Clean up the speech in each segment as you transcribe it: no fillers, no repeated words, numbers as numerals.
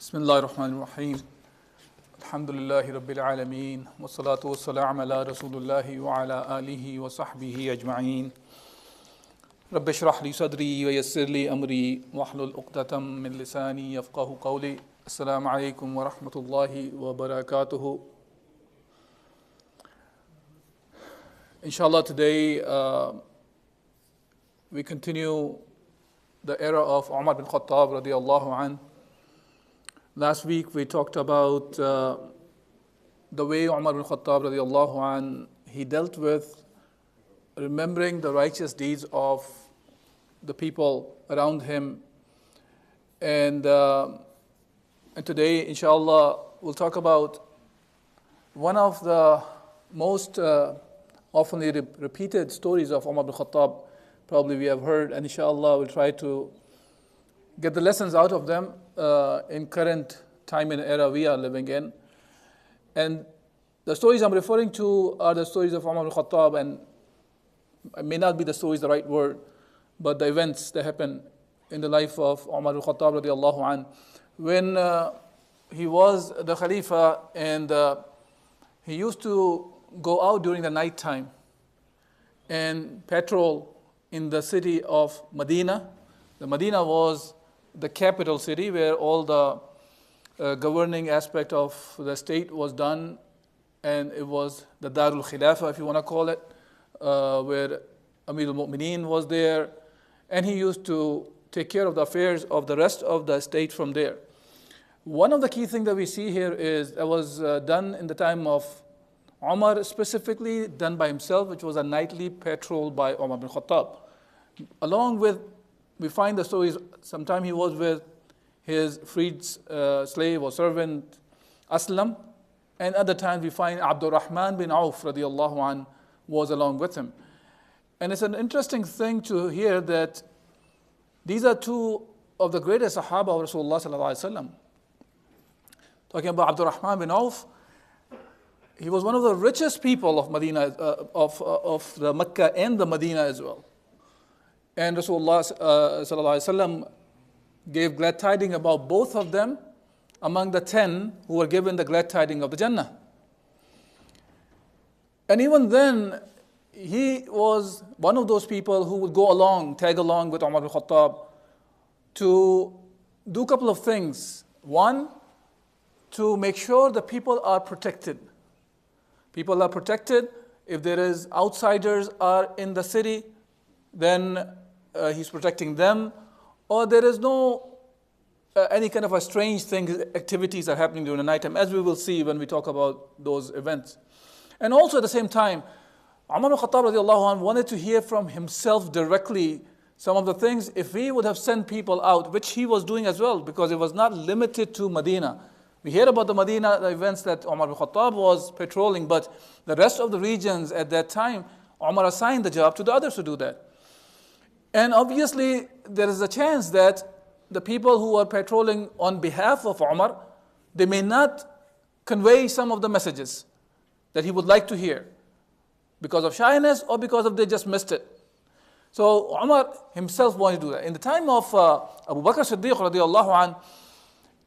بسم الله الرحمن الرحيم الحمد لله رب العالمين والصلاة والسلام على رسول الله وعلى آله وصحبه أجمعين رب اشرح لي صدري ويسر لي أمري واحلل عقدة من لساني يفقه قولي السلام عليكم ورحمة الله وبركاته. Inshallah, today we continue the era of Umar bin Khattab radiallahu anh. Last week we talked about the way Umar bin Khattab radiallahu anh, he dealt with remembering the righteous deeds of the people around him. And today, inshallah, we'll talk about one of the most oftenly repeated stories of Umar bin Khattab, probably we have heard, and inshallah we'll try to get the lessons out of them in current time and era we are living in. And the stories I'm referring to are the stories of Umar bin Khattab, and it may not be the stories the right word, but the events that happened in the life of Umar bin Khattab radiallahu anh, when he was the Khalifa, and he used to go out during the night time and patrol in the city of Medina. The Medina was the capital city where all the governing aspect of the state was done, and it was the Darul Khilafah, if you want to call it, where Amir al-Mu'mineen was there, and he used to take care of the affairs of the rest of the state from there. One of the key things that we see here is that was done in the time of Umar, specifically done by himself, which was a nightly patrol by Umar bin Khattab. Along with, we find the stories, sometime he was with his freed slave or servant Aslam, and other times we find Abdurrahman bin Auf radiallahu anh was along with him. And it's an interesting thing to hear that these are two of the greatest Sahaba of Rasulullah sallallahu alaihi wasallam. Talking about Abdurrahman bin Auf, he was one of the richest people of Medina, of the Mecca and the Medina as well. And Rasulullah sallallahu alaihi wasallam gave glad tidings about both of them among the 10 who were given the glad tidings of the Jannah. And even then, he was one of those people who would go along, tag along with Umar bin Khattab to do a couple of things. One, to make sure the people are protected. People are protected. If there is outsiders are in the city, then he's protecting them. Or there is no any kind of a strange thing, activities are happening during the nighttime, as we will see when we talk about those events. And also at the same time, Umar bin Khattab radiallahu anh wanted to hear from himself directly some of the things, if he would have sent people out, which he was doing as well, because it was not limited to Medina. We hear about the Medina, the events that Umar bin Khattab was patrolling, but the rest of the regions at that time, Umar assigned the job to the others to do that. And obviously, there is a chance that the people who are patrolling on behalf of Umar, they may not convey some of the messages that he would like to hear because of shyness or because of they just missed it. So Umar himself wanted to do that. In the time of Abu Bakr Siddiq radiallahu anh,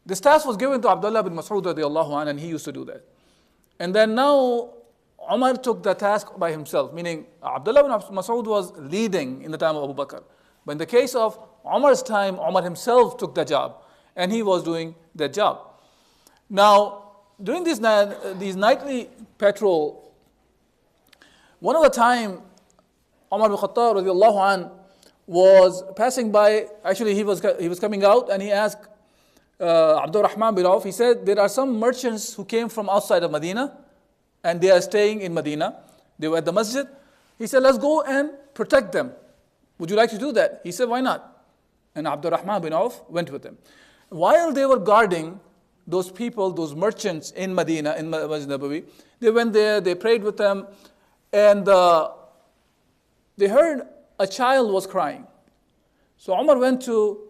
this task was given to Abdullah bin Mas'ud radiallahu anh, and he used to do that. And then now Umar took the task by himself, meaning Abdullah bin Mas'ud was leading in the time of Abu Bakr. But in the case of Umar's time, Umar himself took the job, and he was doing that job. Now, during these nightly patrol, one of the time, Umar bin Khattab radiallahu anh was passing by. Actually, he was coming out, and he asked Abdurrahman bin Auf, he said, there are some merchants who came from outside of Medina, and they are staying in Medina. They were at the masjid. He said, let's go and protect them. Would you like to do that? He said, why not? And Abdurrahman bin Auf went with him. While they were guarding those people, those merchants in Medina, in Masjid Nabawi, they went there, they prayed with them, and they heard a child was crying. So Umar went to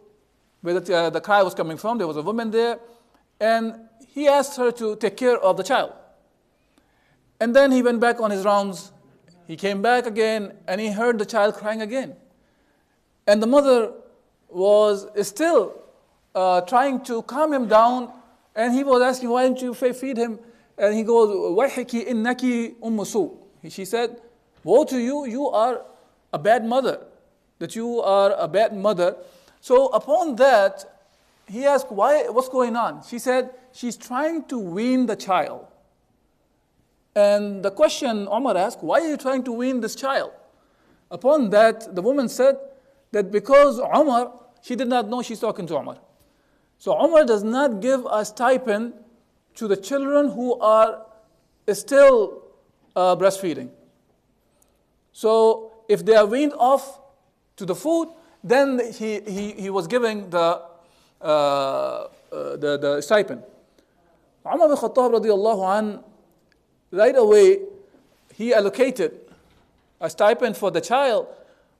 where the cry was coming from. There was a woman there, and he asked her to take care of the child. And then he went back on his rounds. He came back again, and he heard the child crying again. And the mother was still trying to calm him down, and he was asking, why don't you feed him? And he goes, وَيْحِكِ إِنَّكِ أُمُّ سُوءٍ. She said, woe to you, you are a bad mother. That you are a bad mother. So upon that, he asked, what's going on? She said, she's trying to wean the child. And the question Umar asked, why are you trying to wean this child? Upon that, the woman said that because Umar, she did not know she's talking to Umar. So Umar does not give a stipend to the children who are still breastfeeding. So if they are weaned off to the food, then he was giving the stipend. Umar bin Khattab radiallahu anh, right away, he allocated a stipend for the child,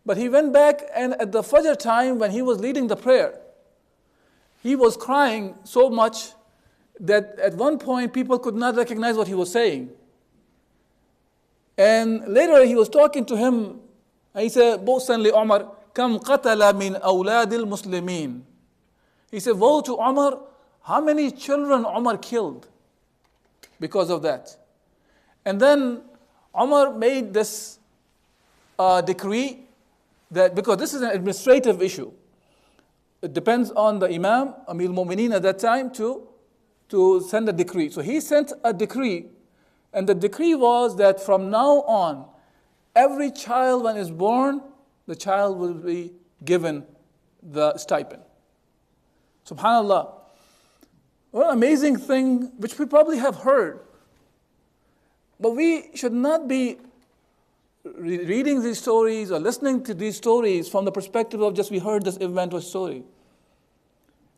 but he went back, and at the Fajr time when he was leading the prayer, he was crying so much that at one point people could not recognize what he was saying. And later he was talking to him, and he said, Bo'san li Umar, kam qatala min awladil muslimin. He said, woe to Umar, how many children Umar killed because of that. And then Umar made this decree that, because this is an administrative issue, it depends on the Imam, Amir al-Mu'mineen at that time, to send a decree. So he sent a decree, and the decree was that from now on, every child when is born, the child will be given the stipend. SubhanAllah. What an amazing thing, which we probably have heard. But we should not be reading these stories or listening to these stories from the perspective of just we heard this event or story.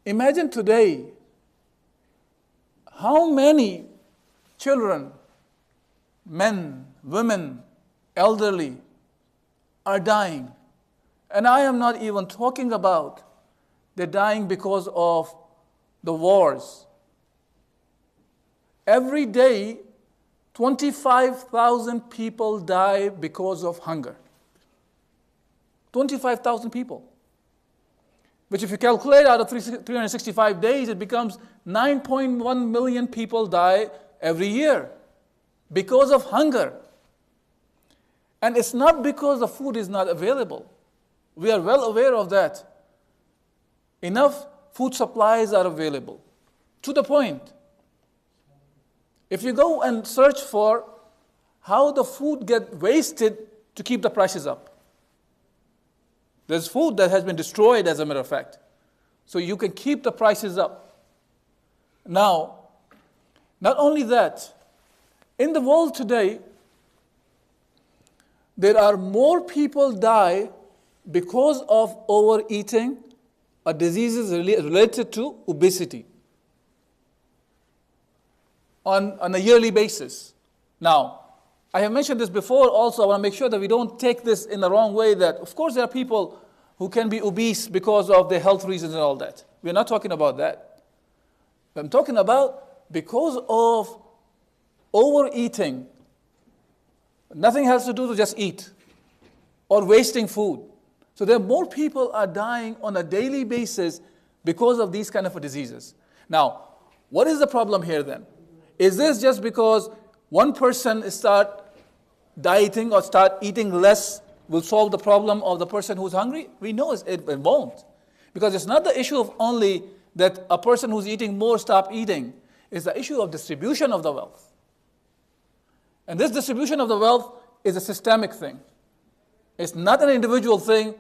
Imagine today how many children, men, women, elderly are dying. And I am not even talking about they're dying because of the wars. Every day, 25,000 people die because of hunger. 25,000 people. Which if you calculate out of 365 days, it becomes 9.1 million people die every year because of hunger. And it's not because the food is not available. We are well aware of that. Enough food supplies are available. To the point, if you go and search for how the food gets wasted to keep the prices up, there's food that has been destroyed, as a matter of fact. So you can keep the prices up. Now, not only that, in the world today, there are more people die because of overeating or diseases related to obesity on a yearly basis. Now, I have mentioned this before also. I want to make sure that we don't take this in the wrong way, that of course there are people who can be obese because of their health reasons and all that. We're not talking about that. I'm talking about because of overeating. Nothing has to do to just eat or wasting food. So there are more people are dying on a daily basis because of these kind of diseases. Now, what is the problem here then? Is this just because one person start dieting or start eating less will solve the problem of the person who's hungry? We know it won't. Because it's not the issue of only that a person who's eating more stop eating. It's the issue of distribution of the wealth. And this distribution of the wealth is a systemic thing. It's not an individual thing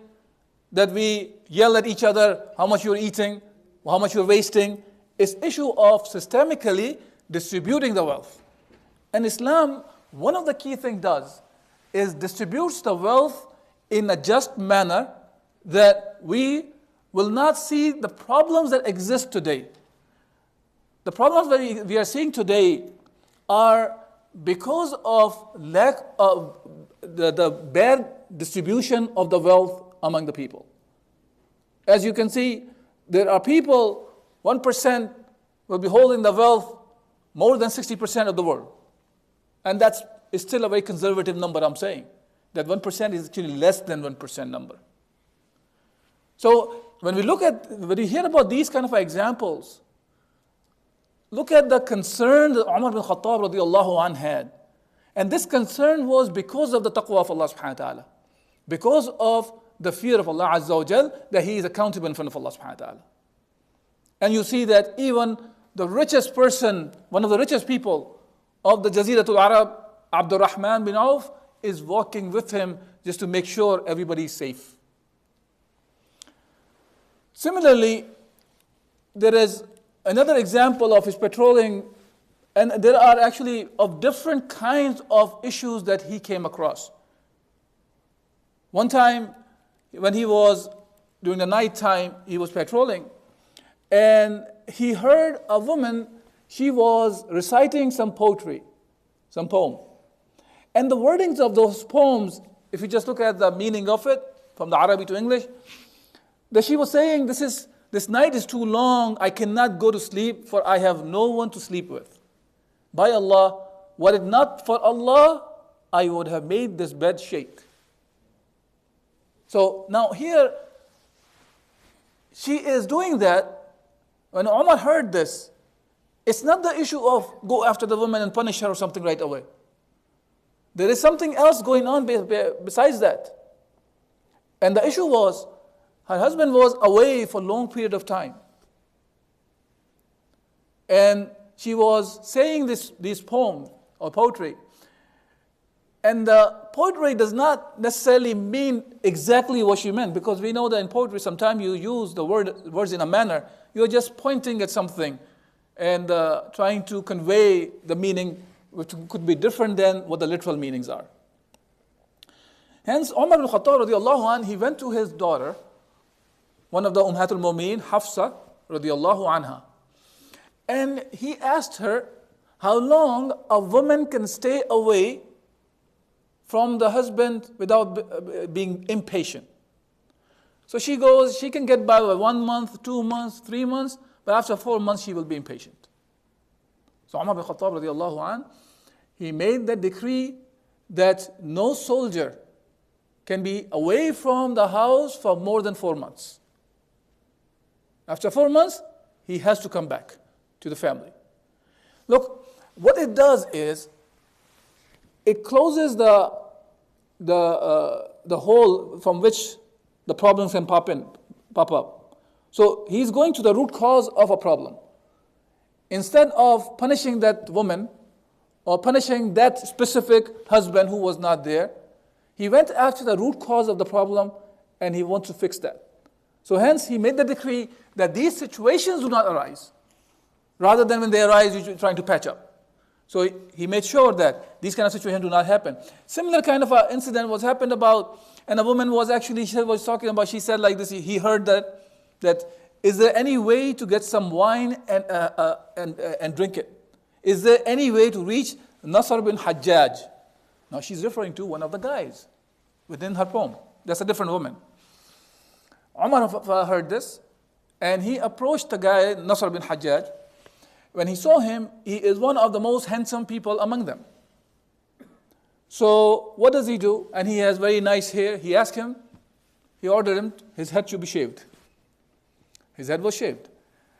that we yell at each other how much you're eating, how much you're wasting. It's issue of systemically distributing the wealth. And Islam, one of the key things does is distributes the wealth in a just manner that we will not see the problems that exist today. The problems that we are seeing today are because of lack of the bad distribution of the wealth among the people. As you can see, there are people, 1% will be holding the wealth more than 60% of the world. And that's still a very conservative number, I'm saying. That 1% is actually less than 1% number. So when we hear about these kind of examples, look at the concern that Umar bin Khattab radiallahu anh had. And this concern was because of the taqwa of Allah subhanahu wa ta'ala. Because of the fear of Allah Azza wa Jal, that he is accountable in front of Allah subhanahu wa ta'ala. And you see that even the richest person, one of the richest people of the Jaziratul Arab, Abdurrahman bin Auf, is walking with him just to make sure everybody is safe. Similarly, there is another example of his patrolling, and there are actually of different kinds of issues that he came across. One time, when he was, during the night time, he was patrolling, and he heard a woman, she was reciting some poetry, some poem. And the wordings of those poems, if you just look at the meaning of it, from the Arabic to English, that she was saying, this night is too long, I cannot go to sleep, for I have no one to sleep with. By Allah, were it not for Allah, I would have made this bed shake. So now here, she is doing that. When Umar heard this, it's not the issue of go after the woman and punish her or something right away. There is something else going on besides that. And the issue was, her husband was away for a long period of time. And she was saying this poem or poetry. And the poetry does not necessarily mean exactly what she meant, because we know that in poetry sometimes you use the words in a manner, you're just pointing at something and trying to convey the meaning which could be different than what the literal meanings are. Hence, Umar ibn Khattab radiallahu anh, he went to his daughter, one of the Ummahatul Mu'mineen, Hafsa radiallahu anha, and he asked her how long a woman can stay away from the husband without being impatient. So she goes, she can get by 1 month, 2 months, 3 months, but after 4 months she will be impatient. So Umar bin Khattab radiallahu anh, he made that decree that no soldier can be away from the house for more than 4 months. After 4 months, he has to come back to the family. Look, what it does is, it closes the hole from which the problems can pop up. So he's going to the root cause of a problem. Instead of punishing that woman or punishing that specific husband who was not there, he went after the root cause of the problem and he wants to fix that. So hence he made the decree that these situations do not arise. Rather than when they arise, you're trying to patch up. So he made sure that these kind of situations do not happen. Similar kind of an incident was happened about, and a woman was actually, she was talking about, she said like this, he heard that is there any way to get some wine and drink it? Is there any way to reach Nasr bin Hajjaj? Now she's referring to one of the guys within her poem. That's a different woman. Umar heard this, and he approached the guy, Nasr bin Hajjaj. When he saw him, he is one of the most handsome people among them. So what does he do? And he has very nice hair. He asked him, he ordered him, his head should be shaved. His head was shaved.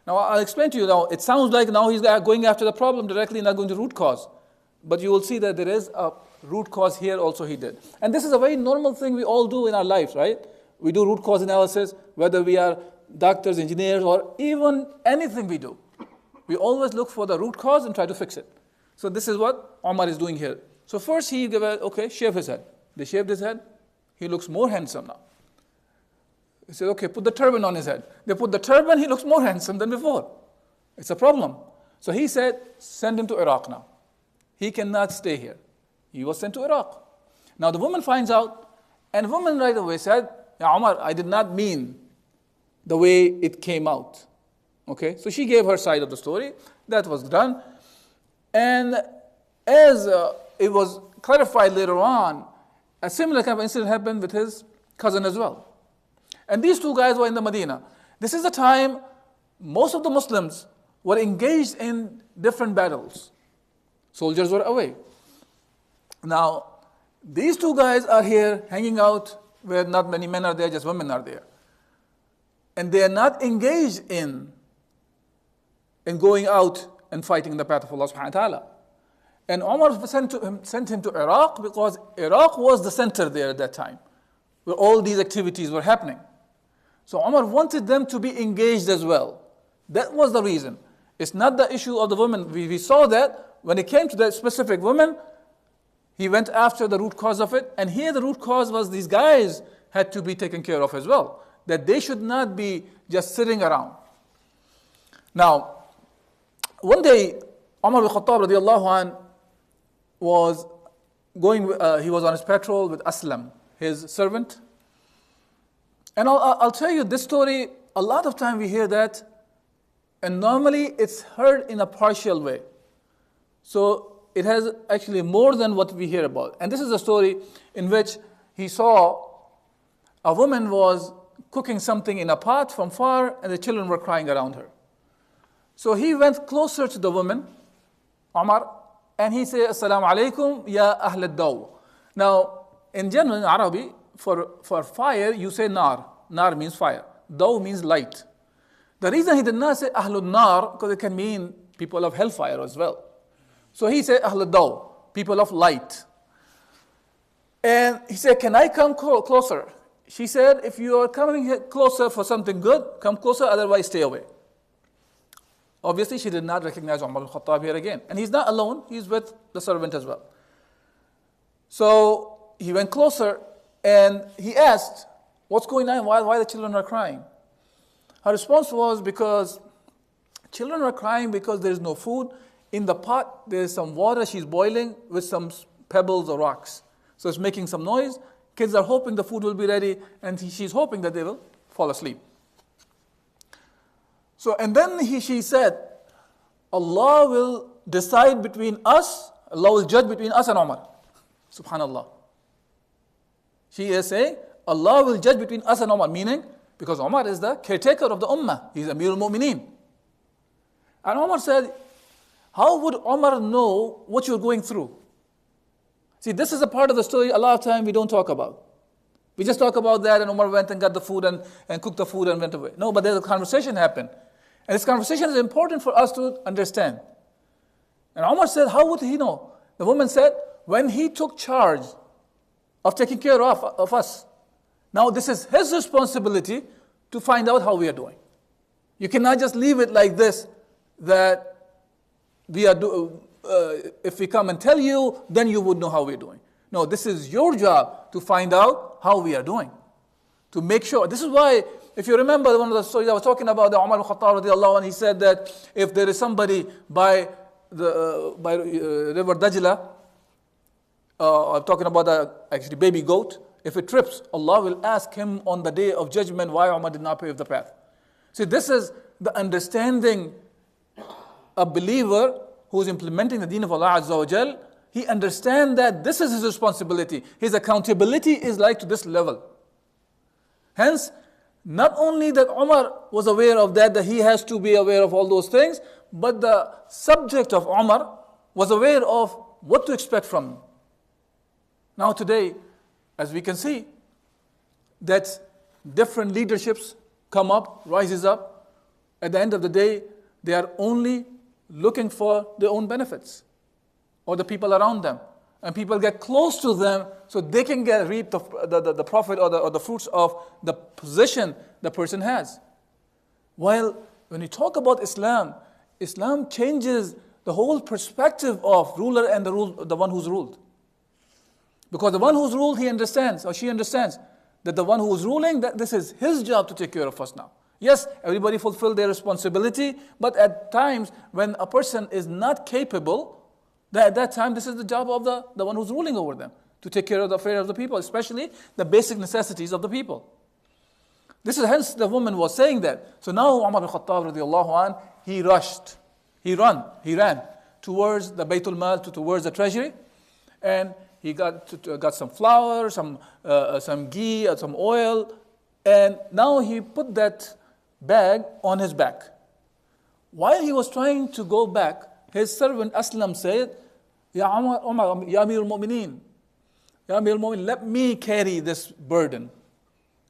Now I'll explain to you now, it sounds like now he's going after the problem directly, not going to root cause. But you will see that there is a root cause here also he did. And this is a very normal thing we all do in our lives, right? We do root cause analysis, whether we are doctors, engineers, or even anything we do. We always look for the root cause and try to fix it. So this is what Umar is doing here. So first he gave shave his head. They shaved his head. He looks more handsome now. He said, okay, put the turban on his head. They put the turban, he looks more handsome than before. It's a problem. So he said, send him to Iraq now. He cannot stay here. He was sent to Iraq. Now the woman finds out, and the woman right away said, yeah, Umar, I did not mean the way it came out. Okay, so she gave her side of the story. That was done. And as it was clarified later on, a similar kind of incident happened with his cousin as well. And these two guys were in the Medina. This is the time most of the Muslims were engaged in different battles. Soldiers were away. Now, these two guys are here hanging out where not many men are there, just women are there. and they are not engaged in going out and fighting in the path of Allah subhanahu wa ta'ala. And Umar sent him to Iraq because Iraq was the center there at that time, where all these activities were happening. So Umar wanted them to be engaged as well. That was the reason. It's not the issue of the women. We saw that when it came to that specific woman, he went after the root cause of it. And here the root cause was these guys had to be taken care of as well. That they should not be just sitting around. Now, one day, Umar bin Khattab radiallahu anh was he was on his patrol with Aslam, his servant. And I'll tell you this story, a lot of time we hear that, and normally it's heard in a partial way. So it has actually more than what we hear about. And this is a story in which he saw a woman was cooking something in a pot from far, and the children were crying around her. So he went closer to the woman, Umar, and he said, Assalamu alaikum, ya ahl al-daw. Now, in general, in Arabic, for fire, you say nar. Nar means fire. Daw means light. The reason he did not say ahlul nar, because it can mean people of hellfire as well. So he said ahlul daw, people of light. And he said, can I come closer? She said, if you are coming here closer for something good, come closer, otherwise stay away. Obviously, she did not recognize Umar al-Khattab here again. And he's not alone, he's with the servant as well. So he went closer and he asked, what's going on? Why the children are crying? Her response was, because children are crying because there is no food. In the pot, there is some water she's boiling with some pebbles or rocks. So it's making some noise. Kids are hoping the food will be ready, and she's hoping that they will fall asleep. So, and then she said, Allah will decide between us, Allah will judge between us and Umar. Subhanallah. She is saying, Allah will judge between us and Umar, meaning, because Umar is the caretaker of the Ummah. He's Amir al-Mu'mineen. And Umar said, how would Umar know what you're going through? See, this is a part of the story a lot of time we don't talk about. We just talk about that, and Umar went and got the food and cooked the food and went away. No, but there's a conversation happened. And this conversation is important for us to understand. And Umar said, how would he know? The woman said, when he took charge of taking care of us. Now this is his responsibility to find out how we are doing. You cannot just leave it like this, that we are if we come and tell you, then you would know how we're doing. No, this is your job to find out how we are doing. To make sure. This is why, if you remember one of the stories I was talking about, the Umar al-Khattab radiallahu anhu, he said that if there is somebody by river Dajla, I'm talking about the actually baby goat, if it trips, Allah will ask him on the day of judgment why Umar did not pave the path. See, this is the understanding a believer who is implementing the deen of Allah Azza wa Jal. He understands that this is his responsibility. His accountability is like to this level. Hence, not only that Umar was aware of that he has to be aware of all those things, but the subject of Umar was aware of what to expect from him. Now today, as we can see, that different leaderships come up, rises up. At the end of the day, they are only looking for their own benefits or the people around them. And people get close to them so they can reap the profit or the fruits of the position the person has. While when we talk about Islam, Islam changes the whole perspective of ruler and the one who's ruled. Because the one who's ruled, he understands or she understands that the one who is ruling, that this is his job to take care of us now. Yes, everybody fulfill their responsibility, but at times when a person is not capable, at that time this is the job of the one who's ruling over them, to take care of the affairs of the people, especially the basic necessities of the people. This is hence the woman was saying that. So now Umar al-Khattab radiallahu anh, he rushed, he ran towards the Baytul Mal, towards the treasury, and he got some flour, some ghee, some oil, and now he put that bag on his back. While he was trying to go back, his servant Aslam said, Ya Umar, Ya Amir al-Mu'mineen, Ya Amir al-Mu'mineen, let me carry this burden.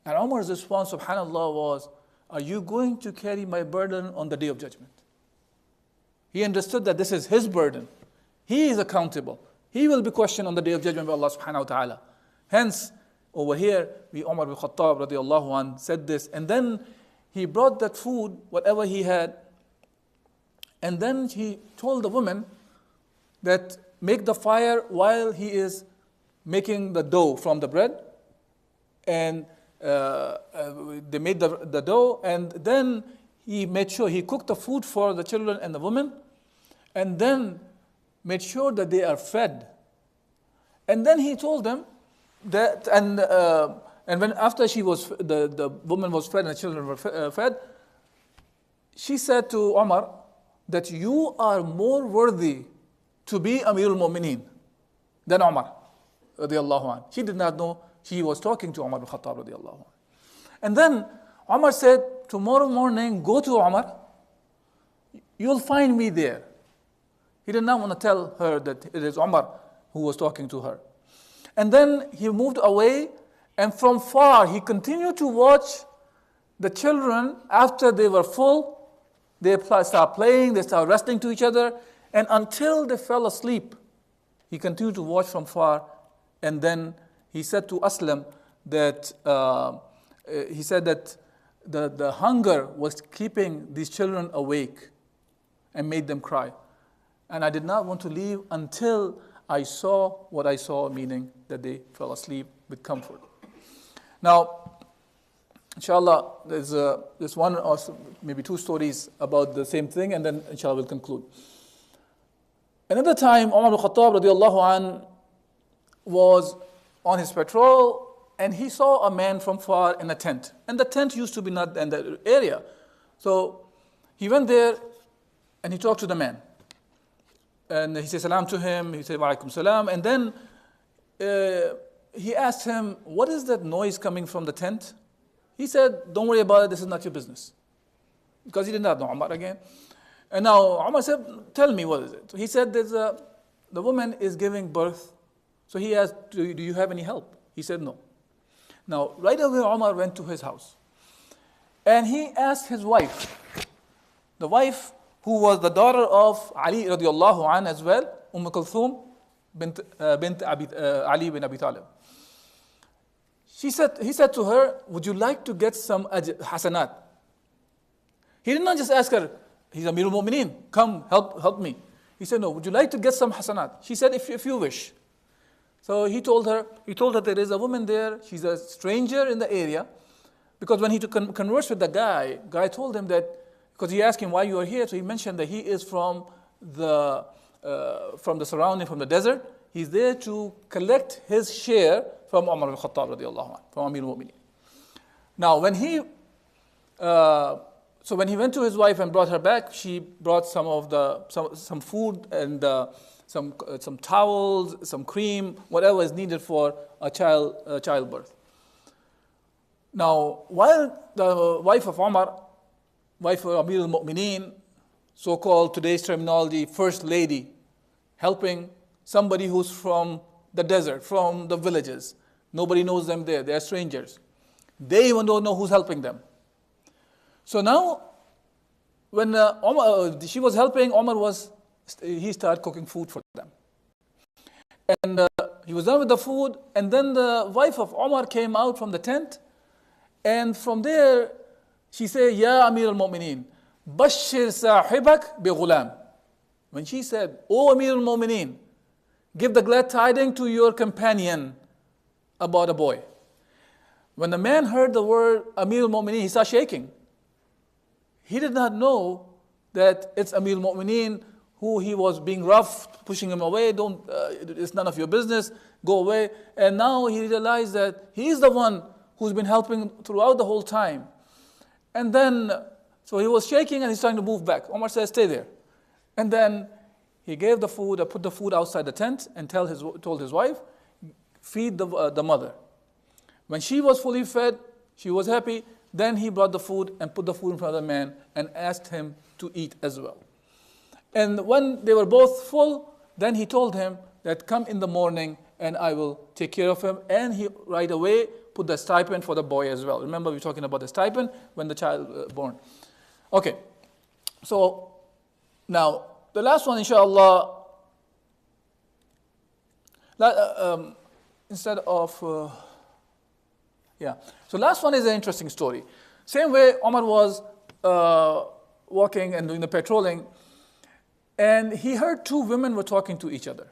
And Umar's response, subhanAllah, was, are you going to carry my burden on the day of judgment? He understood that this is his burden. He is accountable. He will be questioned on the day of judgment by Allah subhanahu wa ta'ala. Hence, over here, Umar bin Khattab radiallahu anh said this, and then he brought that food, whatever he had, and then he told the woman that make the fire while he is making the dough from the bread. And they made the dough, and then he made sure he cooked the food for the children and the women, and then made sure that they are fed. And then he told them that, and when after the woman was fed and the children were fed, she said to Umar that you are more worthy to be Amirul Mu'mineen than Umar radiallahu anh. She did not know he was talking to Umar bin Khattab radiallahu anh. And then Umar said, tomorrow morning, go to Umar, you'll find me there. He did not want to tell her that it is Umar who was talking to her. And then he moved away, and from far he continued to watch the children after they were full. They start playing, they start wrestling to each other, and until they fell asleep, he continued to watch from far. And then he said to Aslam that he said that the hunger was keeping these children awake and made them cry. And I did not want to leave until I saw what I saw, meaning that they fell asleep with comfort. Now, inshallah, there's one or maybe two stories about the same thing, and then inshallah we'll conclude. Another time, Umar bin Khattab radiallahu anh was on his patrol, and he saw a man from far in a tent. And the tent used to be not in the area. So he went there and he talked to the man. And he said salam to him, he said wa alaikum salam. And then he asked him, what is that noise coming from the tent? He said, don't worry about it, this is not your business. Because he did not know Umar again. And now Umar said, tell me, what is it? He said, the woman is giving birth. So he asked, do you have any help? He said, no. Now, right away, Umar went to his house. And he asked his wife, the wife who was the daughter of Ali radiallahu anh as well, Kulthum bint Ali bin Abi Talib. He said to her, would you like to get some hasanat? He did not just ask her, he's Amirul Mu'mineen, come help me. He said, no, would you like to get some hasanat? She said, if you wish. So he told her there is a woman there, she's a stranger in the area. Because when he conversed with the guy told him that, because he asked him why you are here, so he mentioned that he is from the surrounding, from the desert. He's there to collect his share from Umar bin Khattab radiallahu anh, from Amir al-Mu'mineen. Now when he went to his wife and brought her back, she brought some food and some towels, some cream, whatever is needed for a childbirth. Now, while the wife of Umar, wife of Amir al-Mu'mineen, so-called today's terminology, first lady, helping somebody who's from the desert, from the villages. Nobody knows them there, they're strangers. They even don't know who's helping them. So now, when she was helping, he started cooking food for them. And he was done with the food, and then the wife of Umar came out from the tent, and from there, she said, Ya Amir al-Mu'mineen, Bashir sahibak bi ghulam. When she said, O Amir al-Mu'mineen, give the glad tidings to your companion about a boy. When the man heard the word Amir al-Mu'mineen, he started shaking. He did not know that it's Amir al-Mu'mineen who he was being rough, pushing him away, it's none of your business, go away. And now he realized that he is the one who's been helping throughout the whole time. And then, so he was shaking and he's trying to move back. Umar said, stay there. And then he gave the food, put the food outside the tent and told his wife, feed the mother. When she was fully fed, she was happy. Then he brought the food and put the food in front of the man and asked him to eat as well. And when they were both full, then he told him that come in the morning and I will take care of him. And he right away put the stipend for the boy as well. Remember, we're talking about the stipend when the child born. Okay, so now the last one, inshallah, instead of, so last one is an interesting story. Same way Omar was walking and doing the patrolling, and he heard two women were talking to each other.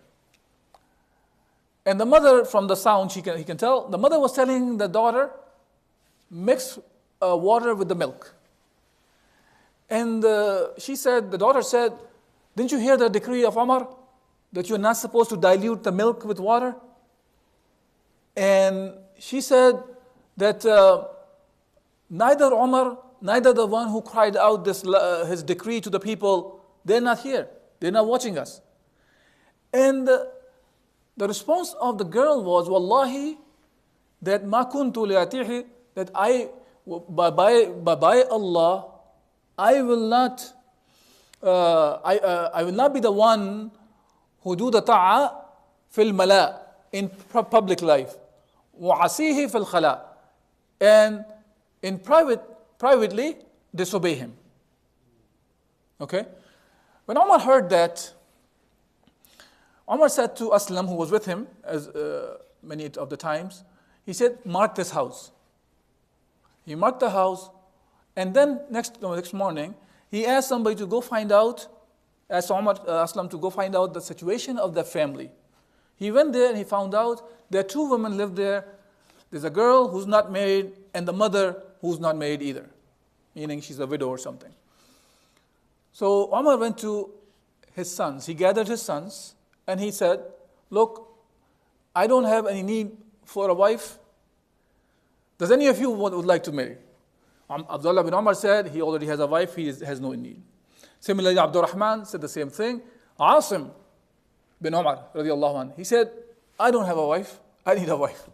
And the mother, from the sound, he can tell, the mother was telling the daughter, mix water with the milk. And the daughter said, didn't you hear the decree of Omar that you're not supposed to dilute the milk with water? And she said that neither Omar, neither the one who cried out his decree to the people, they're not here. They're not watching us. And the response of the girl was, Wallahi, that ma kuntu li'atihi, that by Allah, I will not be the one who do the ta'a fil mala, in public life, wa asihi fil khala, and in privately disobey him. Okay? When Omar heard that, Omar said to Aslam, who was with him as many of the times, he said, mark this house. He marked the house, and then next morning, he asked somebody to go find out, asked Aslam to go find out the situation of the family. He went there and he found out there are two women live there. There's a girl who's not married and the mother who's not married either, meaning she's a widow or something. So Omar went to his sons. He gathered his sons and he said, look, I don't have any need for a wife. Does any of you would like to marry? Abdullah bin Omar said he already has a wife, he has no need. Similarly, Abdul Rahman said the same thing. Asim bin Omar, radiallahu anh, he said, I don't have a wife, I need a wife.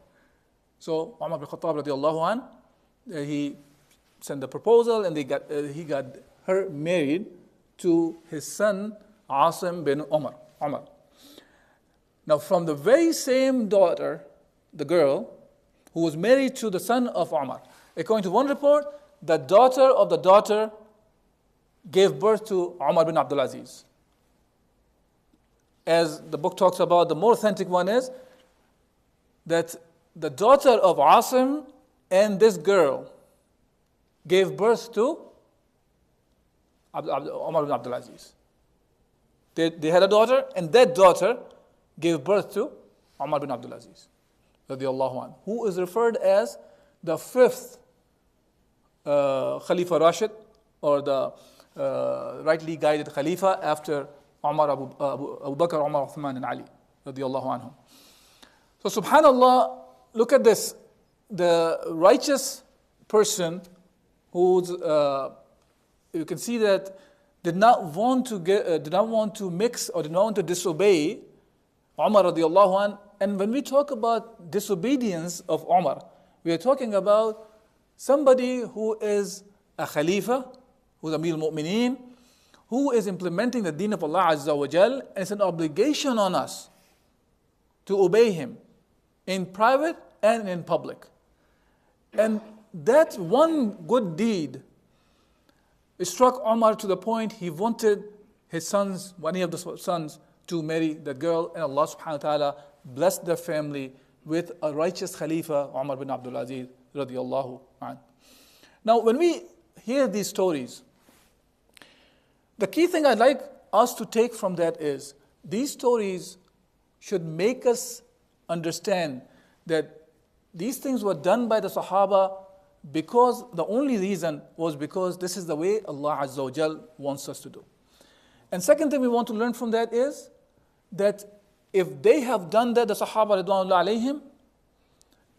So Umar bin Khattab, radiallahu anh, he sent the proposal and he got her married to his son, Asim bin Omar. Now from the very same daughter, the girl, who was married to the son of Umar, according to one report, the daughter of the daughter gave birth to Umar bin Abdul Aziz. As the book talks about, the more authentic one is that the daughter of Asim and this girl gave birth to Umar bin Abdul Aziz. They had a daughter, and that daughter gave birth to Umar bin Abdul Aziz, radiallahu anhu, who is referred as the fifth Khalifa Rashid, or the rightly guided Khalifa after Umar, Abu Bakr, Umar, Uthman, and Ali, radiallahu anhum. So subhanallah, look at this. The righteous person who's, you can see that did not want to mix or did not want to disobey Umar radiallahu anh. And when we talk about disobedience of Umar, we are talking about somebody who is a Khalifa, who's Amir al-Mu'mineen, who is implementing the deen of Allah Azza wa Jal, and it's an obligation on us to obey him in private and in public. And that one good deed struck Umar to the point he wanted his sons, one of the sons, to marry the girl, and Allah subhanahu wa ta'ala blessed their family with a righteous Khalifa, Umar bin Abdul Aziz radiallahu anh. Now when we hear these stories, the key thing I'd like us to take from that is these stories should make us understand that these things were done by the Sahaba because the only reason was because this is the way Allah Azza wa Jal wants us to do. And second thing we want to learn from that is that if they have done that, the Sahaba Ridwanullah alayhim,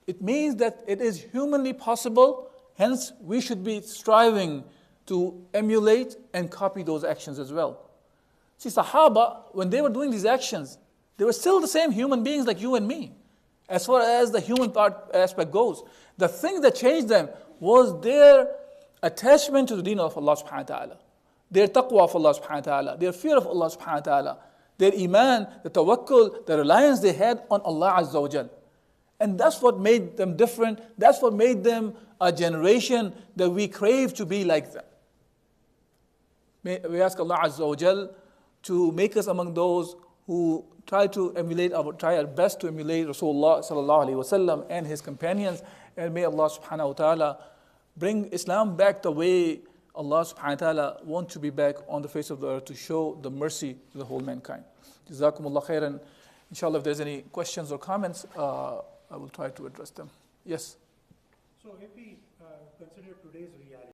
it means that it is humanly possible, hence we should be striving to emulate and copy those actions as well. See, Sahaba, when they were doing these actions, they were still the same human beings like you and me, as far as the human aspect goes. The thing that changed them was their attachment to the deen of Allah subhanahu wa ta'ala, their taqwa of Allah subhanahu wa ta'ala, their fear of Allah subhanahu wa ta'ala. their iman, the tawakkul, the reliance they had on Allah Azza wa Jal. And that's what made them different. That's what made them a generation that we crave to be like them. We ask Allah Azza wa Jal to make us among those who try our best to emulate Rasulullah sallallahu alaihi wasallam and his companions. And may Allah subhanahu wa ta'ala bring Islam back the way Allah subhanahu wa ta'ala wants to be back on the face of the earth to show the mercy to the whole mankind. Jazakumullah khairan. Inshallah, if there's any questions or comments, I will try to address them. Yes? So if we consider today's reality,